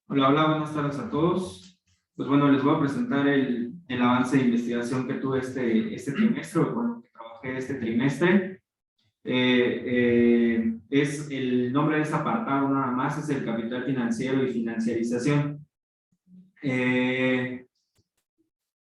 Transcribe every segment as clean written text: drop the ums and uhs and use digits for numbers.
Hola, hola, buenas tardes a todos. Pues bueno, les voy a presentar el avance de investigación que tuve este trimestre, o con lo que trabajé este trimestre. Es el nombre de este apartado nada más, es el capital financiero y financiarización.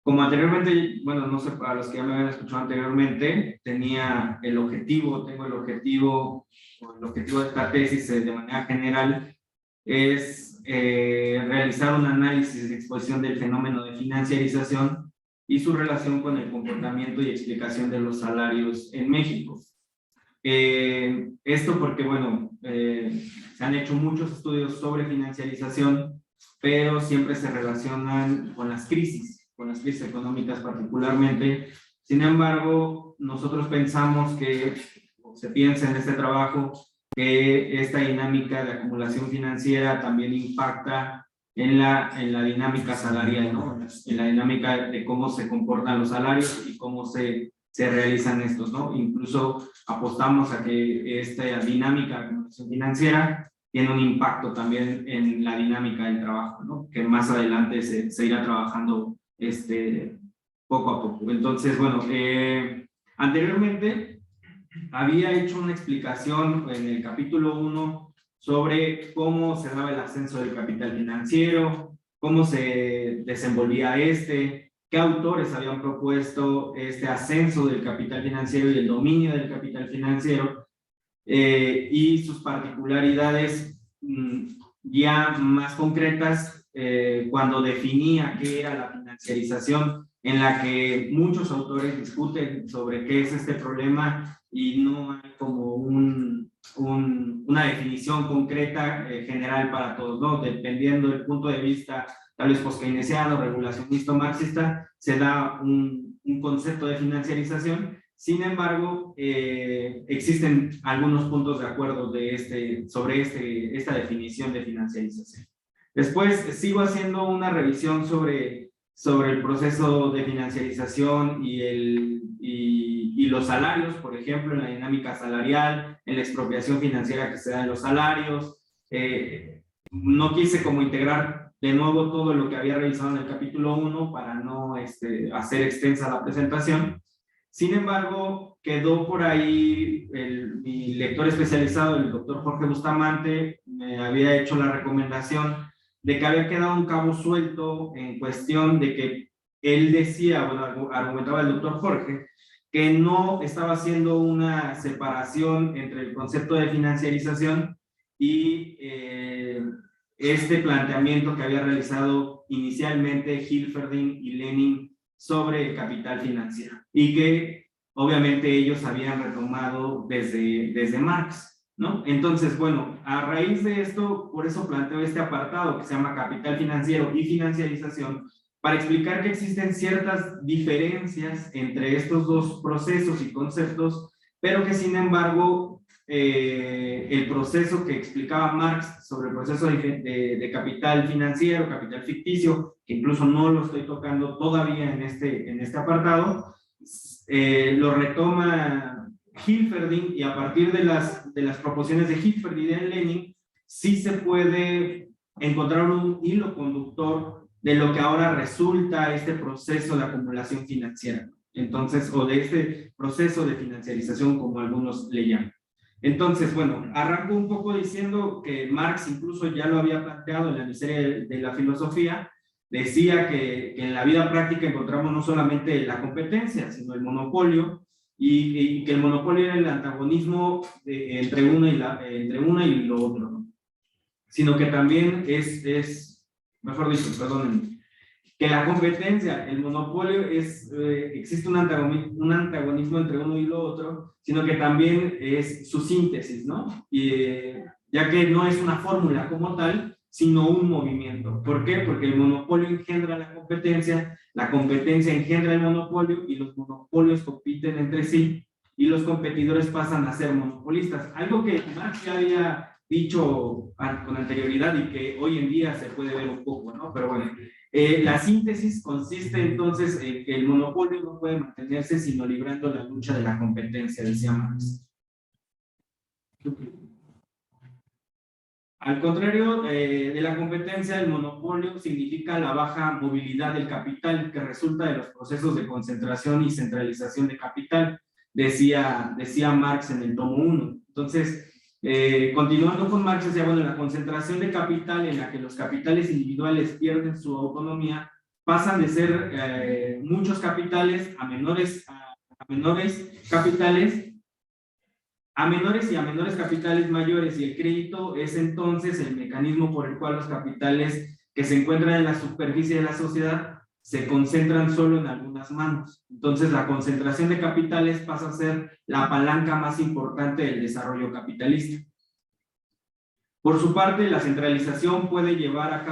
Como anteriormente, bueno, no sé, para los que ya me habían escuchado anteriormente, tengo el objetivo de esta tesis de manera general, es realizar un análisis de exposición del fenómeno de financiarización y su relación con el comportamiento y explicación de los salarios en México. Esto porque, bueno, se han hecho muchos estudios sobre financiarización, pero siempre se relacionan con las crisis económicas particularmente. Sin embargo, nosotros pensamos que, o se piensa en este trabajo, que esta dinámica de acumulación financiera también impacta en la dinámica salarial, ¿no? En la dinámica de cómo se comportan los salarios y cómo se realizan estos, ¿no? Incluso apostamos a que esta dinámica de acumulación financiera tiene un impacto también en la dinámica del trabajo, ¿no? Que más adelante se irá trabajando poco a poco. Entonces, bueno, anteriormente había hecho una explicación en el capítulo 1 sobre cómo se daba el ascenso del capital financiero, cómo se desenvolvía qué autores habían propuesto este ascenso del capital financiero y el dominio del capital financiero, y sus particularidades ya más concretas cuando definía qué era la financiarización, en la que muchos autores discuten sobre qué es este problema y no hay como una definición concreta general para todos, ¿no? Dependiendo del punto de vista tal vez post-keynesiano, regulacionista o marxista, se da un concepto de financiarización. Sin embargo, existen algunos puntos de acuerdo sobre esta definición de financiarización. Después sigo haciendo una revisión sobre el proceso de financiarización y los salarios, por ejemplo, en la dinámica salarial, en la expropiación financiera que se da en los salarios. No quise como integrar de nuevo todo lo que había revisado en el capítulo 1 para no hacer extensa la presentación. Sin embargo, quedó por ahí mi lector especializado, el doctor Jorge Bustamante, me había hecho la recomendación de que había quedado un cabo suelto en cuestión de que él decía, bueno, argumentaba el doctor Jorge, que no estaba haciendo una separación entre el concepto de financiarización y este planteamiento que había realizado inicialmente Hilferding y Lenin sobre el capital financiero, y que obviamente ellos habían retomado desde Marx, ¿no? Entonces, bueno, a raíz de esto, por eso planteo este apartado que se llama capital financiero y financiarización, para explicar que existen ciertas diferencias entre estos dos procesos y conceptos, pero que sin embargo el proceso que explicaba Marx sobre el proceso de capital financiero, capital ficticio, que incluso no lo estoy tocando todavía en este apartado, lo retoma Hilferding, y a partir de las proposiciones de Hilferding y de Lenin, sí se puede encontrar un hilo conductor de lo que ahora resulta este proceso de acumulación financiera. Entonces, o de este proceso de financiarización, como algunos le llaman. Entonces, bueno, arranco un poco diciendo que Marx incluso ya lo había planteado en la miseria de la filosofía. Decía que en la vida práctica encontramos no solamente la competencia, sino el monopolio, y que el monopolio era el antagonismo entre una y lo otro, ¿no? Sino que también mejor dicho, perdónenme, que la competencia, el monopolio existe un antagonismo entre uno y lo otro, sino que también es su síntesis, ¿no? Ya que no es una fórmula como tal, sino un movimiento. ¿Por qué? Porque el monopolio engendra la competencia engendra el monopolio, y los monopolios compiten entre sí, y los competidores pasan a ser monopolistas. Algo que Marx ya había dicho con anterioridad y que hoy en día se puede ver un poco, ¿no? Pero bueno, la síntesis consiste entonces en que el monopolio no puede mantenerse sino librando la lucha de la competencia, decía Marx. Al contrario de la competencia, el monopolio significa la baja movilidad del capital que resulta de los procesos de concentración y centralización de capital, decía Marx en el tomo 1. Entonces, continuando con Marx, decía, bueno, la concentración de capital en la que los capitales individuales pierden su autonomía, pasan de ser muchos capitales a menores capitales, a menores y a menores capitales mayores, y el crédito es entonces el mecanismo por el cual los capitales que se encuentran en la superficie de la sociedad se concentran solo en algunas manos. Entonces la concentración de capitales pasa a ser la palanca más importante del desarrollo capitalista. Por su parte, la centralización se puede llevar a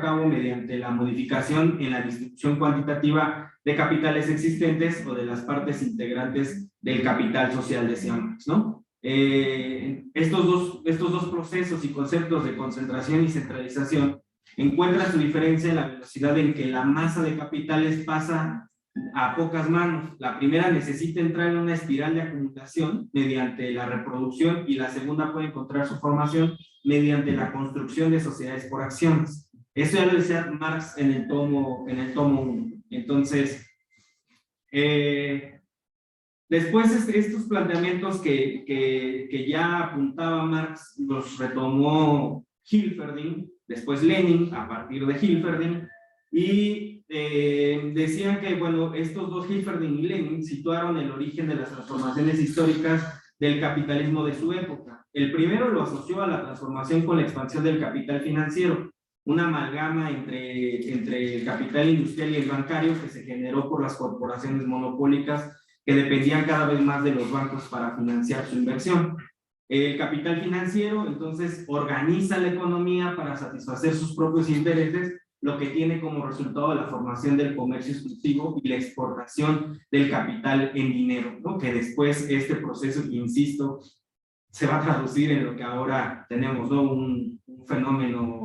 cabo mediante la modificación en la distribución cuantitativa de capitales existentes o de las partes integrantes del capital social, decíamos, ¿no? Estos dos procesos y conceptos de concentración y centralización encuentran su diferencia en la velocidad en que la masa de capitales pasa a pocas manos. La primera necesita entrar en una espiral de acumulación mediante la reproducción, y la segunda puede encontrar su formación mediante la construcción de sociedades por acciones. Eso ya lo decía Marx en el tomo 1. Entonces, después estos planteamientos que ya apuntaba Marx los retomó Hilferding, después Lenin a partir de Hilferding, y decían que, bueno, estos dos, Hilferding y Lenin, situaron el origen de las transformaciones históricas del capitalismo de su época. El primero lo asoció a la transformación con la expansión del capital financiero, una amalgama entre el capital industrial y el bancario que se generó por las corporaciones monopólicas que dependían cada vez más de los bancos para financiar su inversión. El capital financiero, entonces, organiza la economía para satisfacer sus propios intereses, lo que tiene como resultado la formación del comercio exclusivo y la exportación del capital en dinero, ¿no? Que después este proceso, insisto, se va a traducir en lo que ahora tenemos, ¿no? Un fenómeno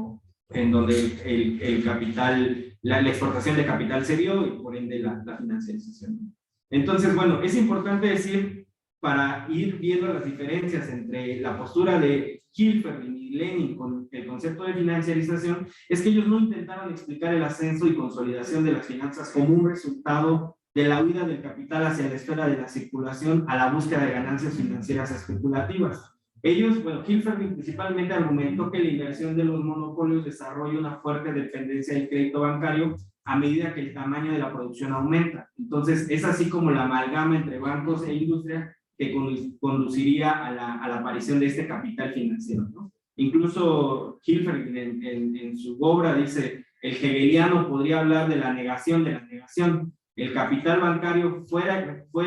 en donde el capital, la exportación de capital se dio y por ende la financiarización. Entonces, bueno, es importante decir, para ir viendo las diferencias entre la postura de Hilferding y Lenin con el concepto de financiarización, es que ellos no intentaron explicar el ascenso y consolidación de las finanzas como un resultado de la huida del capital hacia la esfera de la circulación a la búsqueda de ganancias financieras especulativas. Ellos, bueno, Hilferding principalmente argumentó que la inversión de los monopolios desarrolla una fuerte dependencia del crédito bancario a medida que el tamaño de la producción aumenta. Entonces, es así como la amalgama entre bancos e industria que conduciría a la aparición de este capital financiero, ¿no? Incluso Hilferding en su obra dice, el hegeliano podría hablar de la negación de la negación. El capital bancario fue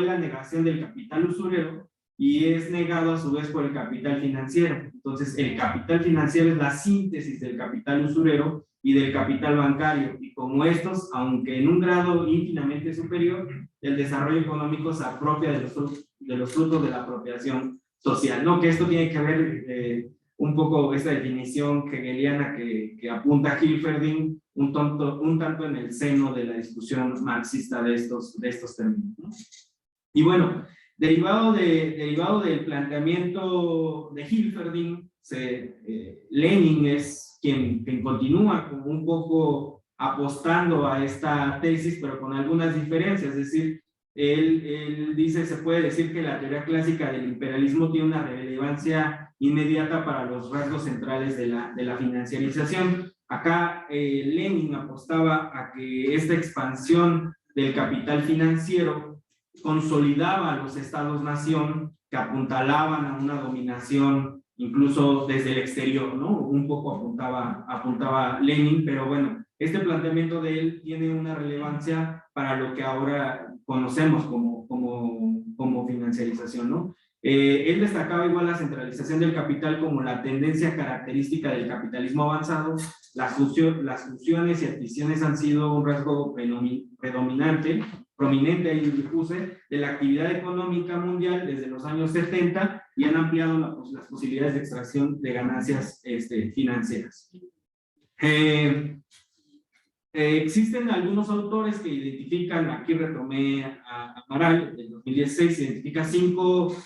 la negación del capital usurero y es negado a su vez por el capital financiero. Entonces, el capital financiero es la síntesis del capital usurero y del capital bancario, y como estos, aunque en un grado ínfinamente superior, el desarrollo económico se apropia de los frutos de la apropiación social, ¿no? Que esto tiene que ver un poco esta definición hegeliana que apunta Hilferding, un tanto en el seno de la discusión marxista de estos términos, ¿no? Y bueno, derivado del planteamiento de Hilferding, Lenin es quien continúa como un poco apostando a esta tesis, pero con algunas diferencias. Es decir, él dice, se puede decir que la teoría clásica del imperialismo tiene una relevancia inmediata para los rasgos centrales de la financiarización. Acá Lenin apostaba a que esta expansión del capital financiero consolidaba a los estados-nación que apuntalaban a una dominación incluso desde el exterior, ¿no? Un poco apuntaba Lenin, pero bueno, este planteamiento de él tiene una relevancia para lo que ahora conocemos como financiarización, ¿no? Él destacaba igual la centralización del capital como la tendencia característica del capitalismo avanzado. Las fusiones y adquisiciones han sido un rasgo prominente, ahí lo puse, de la actividad económica mundial desde los años 70 y han ampliado las posibilidades de extracción de ganancias financieras. Existen algunos autores que identifican, aquí retomé a Amaral, del 2016, identifica 5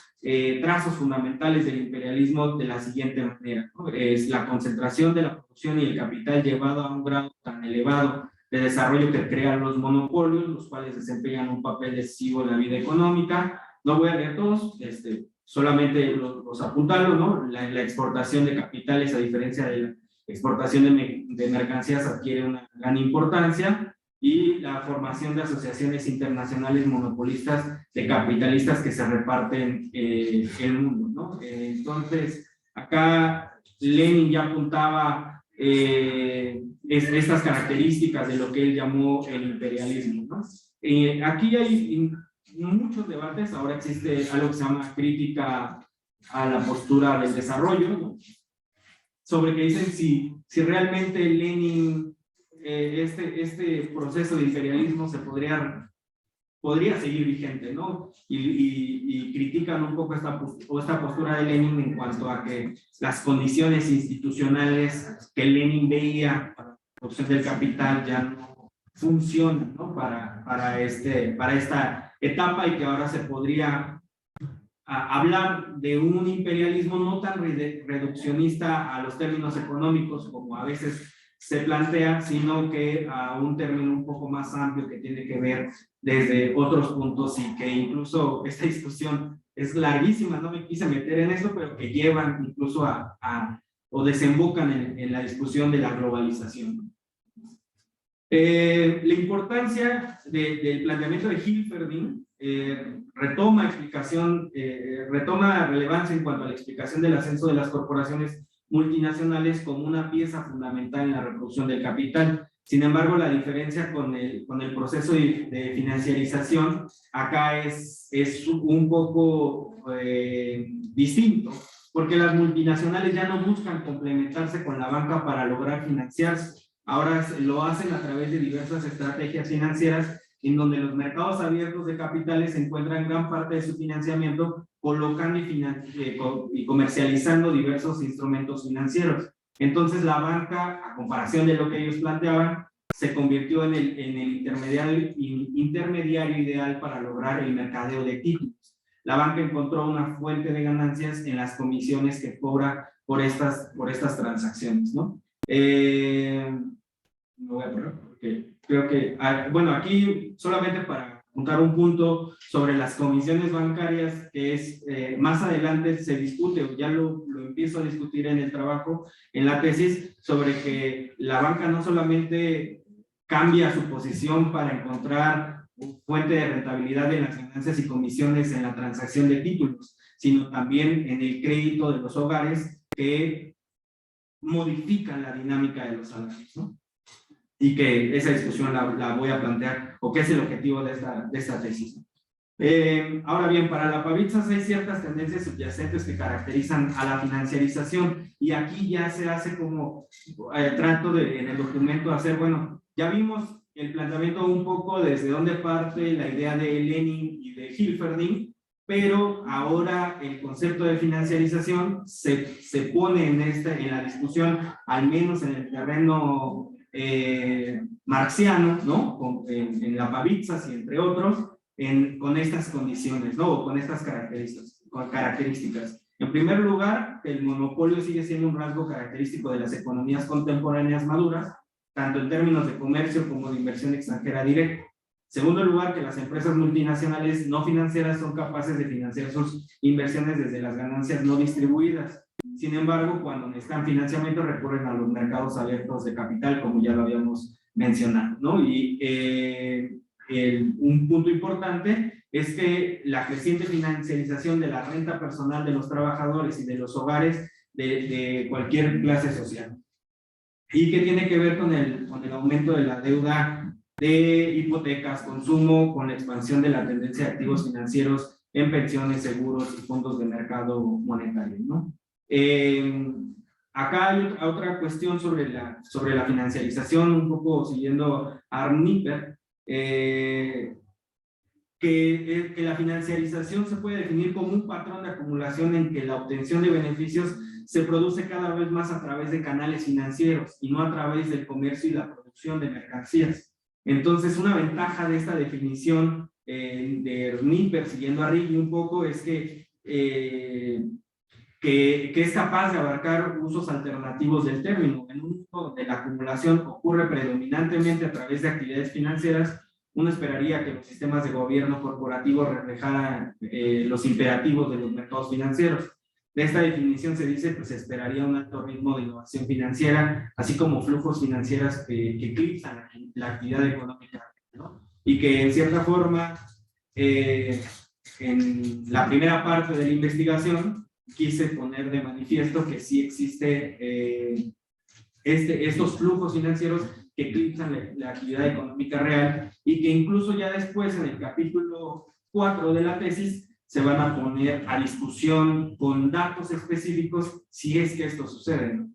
trazos fundamentales del imperialismo de la siguiente manera, ¿no? Es la concentración de la producción y el capital llevado a un grado tan elevado de desarrollo que crean los monopolios, los cuales desempeñan un papel decisivo en la vida económica. No voy a leer todos, solamente los apuntarlos, ¿no? La exportación de capitales, a diferencia de la exportación de mercancías, adquiere una gran importancia, y la formación de asociaciones internacionales monopolistas de capitalistas que se reparten el mundo, ¿no? Entonces, acá Lenin ya apuntaba estas características de lo que él llamó el imperialismo, ¿no? Aquí hay muchos debates. Ahora existe algo que se llama crítica a la postura del desarrollo, ¿no? Sobre que dicen si realmente Lenin, este proceso de imperialismo podría seguir vigente, ¿no? Y critican un poco esta postura de Lenin en cuanto a que las condiciones institucionales que Lenin veía para la producción del capital ya no funcionan, ¿no? Para esta etapa, y que ahora se podría hablar de un imperialismo no tan reduccionista a los términos económicos como a veces se plantea, sino que a un término un poco más amplio que tiene que ver desde otros puntos, y que incluso esta discusión es larguísima, no me quise meter en eso, pero que llevan incluso o desembocan en la discusión de la globalización. La importancia del planteamiento de Hilferding retoma relevancia en cuanto a la explicación del ascenso de las corporaciones multinacionales como una pieza fundamental en la reproducción del capital. Sin embargo, la diferencia con el proceso de financiarización acá es un poco distinto, porque las multinacionales ya no buscan complementarse con la banca para lograr financiarse. Ahora lo hacen a través de diversas estrategias financieras, en donde los mercados abiertos de capitales encuentran gran parte de su financiamiento colocando y comercializando diversos instrumentos financieros. Entonces la banca, a comparación de lo que ellos planteaban, se convirtió en el intermediario ideal para lograr el mercadeo de títulos. La banca encontró una fuente de ganancias en las comisiones que cobra por estas transacciones, ¿no? No voy a poner porque creo que, bueno, aquí solamente para apuntar un punto sobre las comisiones bancarias, que es, más adelante se discute, o ya lo empiezo a discutir en el trabajo, en la tesis, sobre que la banca no solamente cambia su posición para encontrar fuente de rentabilidad de las ganancias y comisiones en la transacción de títulos, sino también en el crédito de los hogares, que modifican la dinámica de los salarios, ¿no? Y que esa discusión la voy a plantear, o qué es el objetivo de esta tesis. Ahora bien, para la Pavitsas hay ciertas tendencias subyacentes que caracterizan a la financiarización, y aquí ya se hace como trato en el documento hacer, bueno, ya vimos el planteamiento un poco desde dónde parte la idea de Lenin y de Hilferding, pero ahora el concepto de financiarización se pone en la discusión, al menos en el terreno marxiano, ¿no? En la Pavitsas y entre otros, con estas condiciones, ¿no? O con estas características. En primer lugar, el monopolio sigue siendo un rasgo característico de las economías contemporáneas maduras, tanto en términos de comercio como de inversión extranjera directa. En segundo lugar, que las empresas multinacionales no financieras son capaces de financiar sus inversiones desde las ganancias no distribuidas. Sin embargo, cuando necesitan financiamiento recurren a los mercados abiertos de capital, como ya lo habíamos mencionado, ¿no? Y un punto importante es que la creciente financiarización de la renta personal de los trabajadores y de los hogares de cualquier clase social, y que tiene que ver con el aumento de la deuda de hipotecas, consumo, con la expansión de la tendencia de activos financieros en pensiones, seguros y fondos de mercado monetario, ¿no? Acá hay otra cuestión sobre la financiarización, un poco siguiendo a Arnipper, que la financiarización se puede definir como un patrón de acumulación en que la obtención de beneficios se produce cada vez más a través de canales financieros y no a través del comercio y la producción de mercancías. Entonces, una ventaja de esta definición de Nipper, siguiendo a Righi un poco, es que es capaz de abarcar usos alternativos del término. En un mundo donde la acumulación ocurre predominantemente a través de actividades financieras, uno esperaría que los sistemas de gobierno corporativo reflejaran los imperativos de los mercados financieros. De esta definición se dice que se esperaría un alto ritmo de innovación financiera, así como flujos financieros que eclipsan la actividad económica, ¿no? Y que en cierta forma, en la primera parte de la investigación, quise poner de manifiesto que sí existe estos flujos financieros que eclipsan la actividad económica real y que incluso ya después en el capítulo 4 de la tesis se van a poner a discusión con datos específicos si es que esto sucede, ¿no?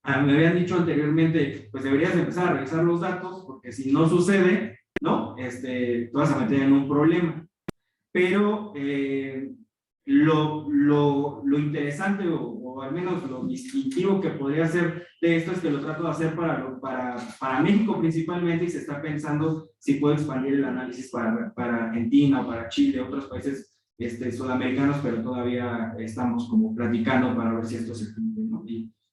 Me habían dicho anteriormente, pues deberías empezar a revisar los datos porque si no sucede, ¿no? Te vas a meter en un problema. Pero lo interesante o al menos lo distintivo que podría ser de esto es que lo trato de hacer para México principalmente y se está pensando si puedo expandir el análisis para Argentina o para Chile, otros países sudamericanos, pero todavía estamos como platicando para ver si esto se cumple, ¿no?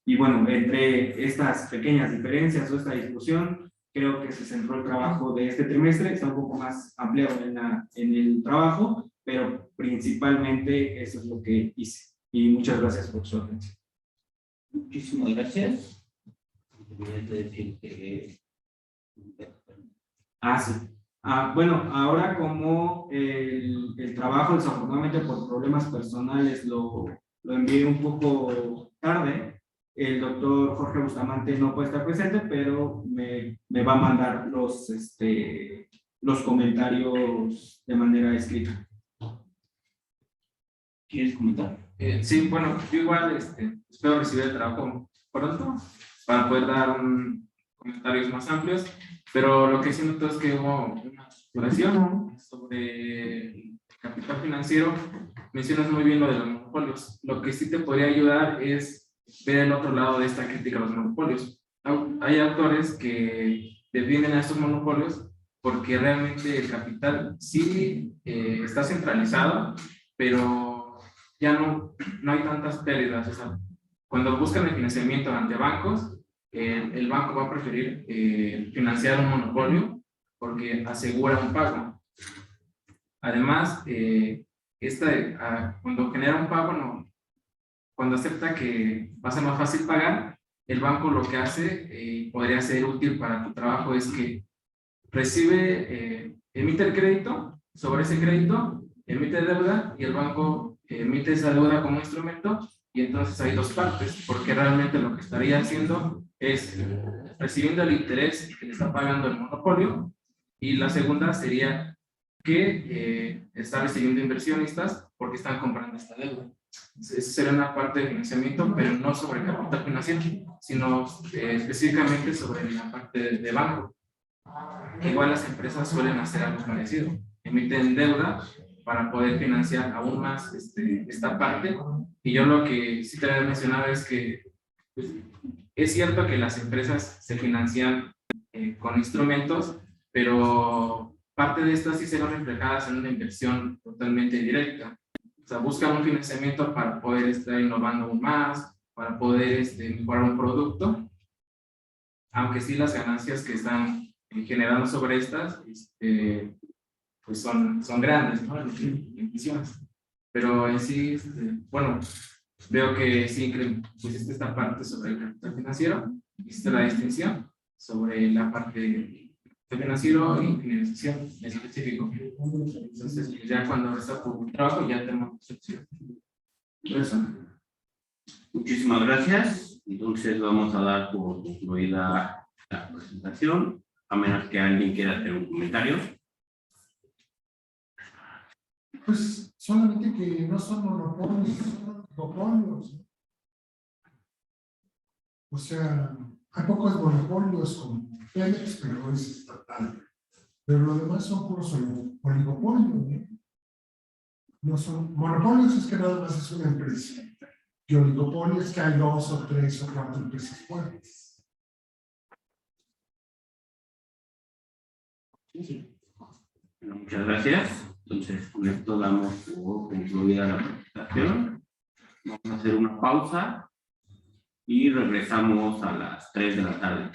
Y bueno, entre estas pequeñas diferencias o esta discusión, creo que se centró el trabajo de este trimestre, está un poco más ampliado en el trabajo, pero principalmente eso es lo que hice. Y muchas gracias por su atención. Muchísimas gracias. Sí. Bueno, ahora como el trabajo desafortunadamente por problemas personales lo envié un poco tarde, el doctor Jorge Bustamante no puede estar presente, pero me va a mandar los comentarios de manera escrita. ¿Quieres comentar? Sí, bueno, yo igual espero recibir el trabajo pronto para poder dar comentarios más amplios, pero lo que sí noto es que hubo una exploración sobre el capital financiero. Mencionas muy bien lo de los monopolios. Lo que sí te podría ayudar es ver el otro lado de esta crítica a los monopolios. Hay autores que defienden a estos monopolios porque realmente el capital sí está centralizado, pero ya no hay tantas pérdidas. O sea, cuando buscan el financiamiento ante bancos, el banco va a preferir financiar un monopolio porque asegura un pago. Además, cuando genera un pago, cuando acepta que va a ser más fácil pagar, el banco lo que hace, podría ser útil para tu trabajo, es que emite el crédito, sobre ese crédito, emite deuda y el banco emite esa deuda como instrumento y entonces hay dos partes, porque realmente lo que estaría haciendo es recibiendo el interés que le está pagando el monopolio y la segunda sería que está recibiendo inversionistas porque están comprando esta deuda. Esa sería una parte de financiamiento, pero no sobre capital financiero, sino específicamente sobre la parte de banco. Igual las empresas suelen hacer algo parecido, emiten deuda para poder financiar aún más esta parte. Y yo lo que sí te había mencionado es que pues, es cierto que las empresas se financian con instrumentos, pero parte de estas sí serán reflejadas en una inversión totalmente directa. O sea, buscan un financiamiento para poder estar innovando aún más, para poder mejorar un producto, aunque sí las ganancias que están generando sobre estas pues son grandes, ¿no? Pero en sí, bueno, veo que sí pusiste esta parte sobre el capital financiero, hiciste la distinción sobre la parte financiero y financiación en específico. Entonces, pues ya cuando está tu trabajo, ya tenemos opción. Eso. Muchísimas gracias. Entonces vamos a dar por concluida la presentación, a menos que alguien quiera hacer un comentario. Pues solamente que no son monopolios, son oligopolios. O sea, hay pocos monopolios como Pemex, pero es estatal. Pero lo demás son puros oligopolios, ¿no? No son monopolios, es que nada más es una empresa. Y oligopolio es que hay 2 o 3 o 4 empresas fuertes. Bueno, muchas gracias. Entonces, con esto damos por concluida la presentación. Vamos a hacer una pausa y regresamos a las 3 de la tarde.